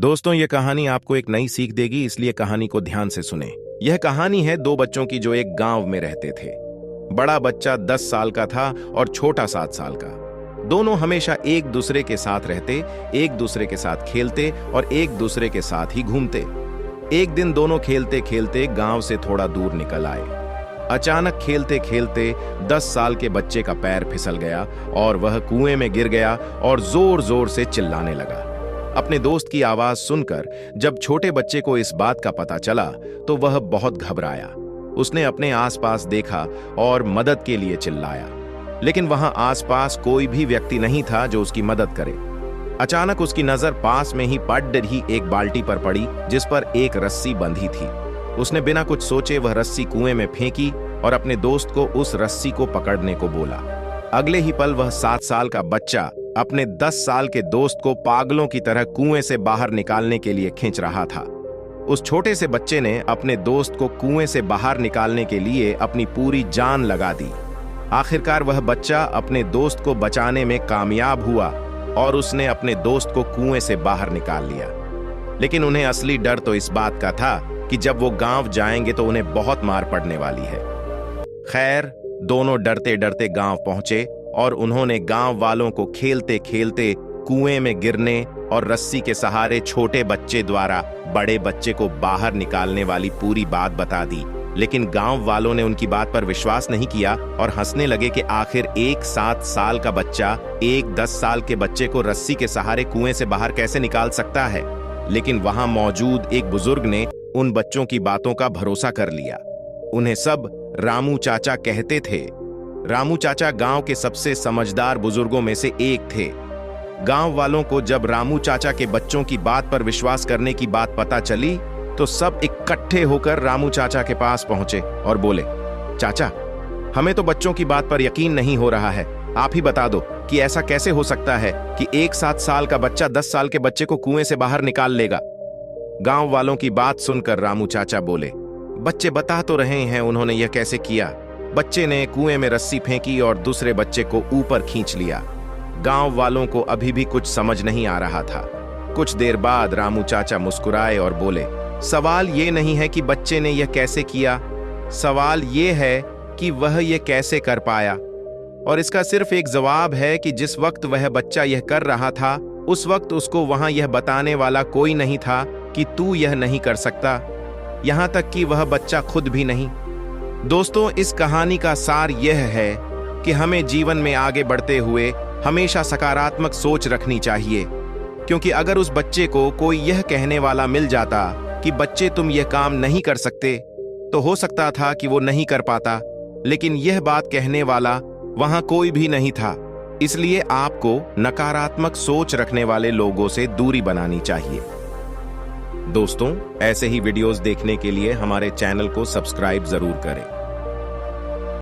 दोस्तों, ये कहानी आपको एक नई सीख देगी, इसलिए कहानी को ध्यान से सुने। यह कहानी है दो बच्चों की जो एक गांव में रहते थे। बड़ा बच्चा 10 साल का था और छोटा 7 साल का। दोनों हमेशा एक दूसरे के साथ रहते, एक दूसरे के साथ खेलते और एक दूसरे के साथ ही घूमते। एक दिन दोनों खेलते खेलते गांव से थोड़ा दूर निकल आए। अचानक खेलते खेलते 10 साल के बच्चे का पैर फिसल गया और वह कुएं में गिर गया और जोर जोर से चिल्लाने लगा। अपने दोस्त की आवाज सुनकर जब छोटे बच्चे को इस बात का पता चला तो वह बहुत घबराया। उसने अपने आसपास देखा और मदद के लिए चिल्लाया, लेकिन वहां आसपास कोई भी व्यक्ति नहीं था जो उसकी मदद करे। अचानक उसकी नजर पास में ही पड़ रही एक बाल्टी पर पड़ी जिस पर एक रस्सी बंधी थी। उसने बिना कुछ सोचे वह रस्सी कुएं में फेंकी और अपने दोस्त को उस रस्सी को पकड़ने को बोला। अगले ही पल वह 7 साल का बच्चा अपने 10 साल के दोस्त को पागलों की तरह कुएं से बाहर निकालने के लिए खींच रहा था। उस छोटे से बच्चे ने अपने दोस्त को कुएं से बाहर निकालने के लिए अपनी पूरी जान लगा दी। आखिरकार वह बच्चा अपने दोस्त को बचाने में कामयाब हुआ और उसने अपने दोस्त को कुएं से बाहर निकाल लिया। लेकिन उन्हें असली डर तो इस बात का था कि जब वो गांव जाएंगे तो उन्हें बहुत मार पड़ने वाली है। खैर, दोनों डरते डरते गांव पहुंचे और उन्होंने गांव वालों को खेलते खेलते कुएं में गिरने और रस्सी के सहारे छोटे बच्चे द्वारा बड़े बच्चे को बाहर निकालने वाली पूरी बात बता दी। लेकिन गांव वालों ने उनकी बात पर विश्वास नहीं किया और हंसने लगे कि आखिर एक 7 साल का बच्चा एक 10 साल के बच्चे को रस्सी के सहारे कुएं से बाहर कैसे निकाल सकता है। लेकिन वहां मौजूद एक बुजुर्ग ने उन बच्चों की बातों का भरोसा कर लिया। उन्हें सब रामू चाचा कहते थे। रामू चाचा गांव के सबसे समझदार बुजुर्गों में से एक थे। गांव वालों को जब रामू चाचा के बच्चों की बात पर विश्वास करने की बात पता चली तो सब इकट्ठे होकर रामू चाचा के पास पहुंचे और बोले, चाचा, हमें तो बच्चों की बात पर यकीन नहीं हो रहा है। आप ही बता दो कि ऐसा कैसे हो सकता है कि एक 7 साल का बच्चा 10 साल के बच्चे को कुएं से बाहर निकाल लेगा। गांव वालों की बात सुनकर रामू चाचा बोले, बच्चे बता तो रहे हैं उन्होंने यह कैसे किया। बच्चे ने कुएं में रस्सी फेंकी और दूसरे बच्चे को ऊपर खींच लिया। गांव वालों को अभी भी कुछ समझ नहीं आ रहा था। कुछ देर बाद रामू चाचा मुस्कुराए और बोले, सवाल ये नहीं है कि बच्चे ने यह कैसे किया, सवाल ये है कि वह यह कैसे कर पाया। और इसका सिर्फ एक जवाब है कि जिस वक्त वह बच्चा यह कर रहा था उस वक्त उसको वहां यह बताने वाला कोई नहीं था कि तू यह नहीं कर सकता, यहां तक कि वह बच्चा खुद भी नहीं। दोस्तों, इस कहानी का सार यह है कि हमें जीवन में आगे बढ़ते हुए हमेशा सकारात्मक सोच रखनी चाहिए, क्योंकि अगर उस बच्चे को कोई यह कहने वाला मिल जाता कि बच्चे तुम यह काम नहीं कर सकते, तो हो सकता था कि वो नहीं कर पाता। लेकिन यह बात कहने वाला वहां कोई भी नहीं था। इसलिए आपको नकारात्मक सोच रखने वाले लोगों से दूरी बनानी चाहिए। दोस्तों, ऐसे ही वीडियोस देखने के लिए हमारे चैनल को सब्सक्राइब जरूर करें।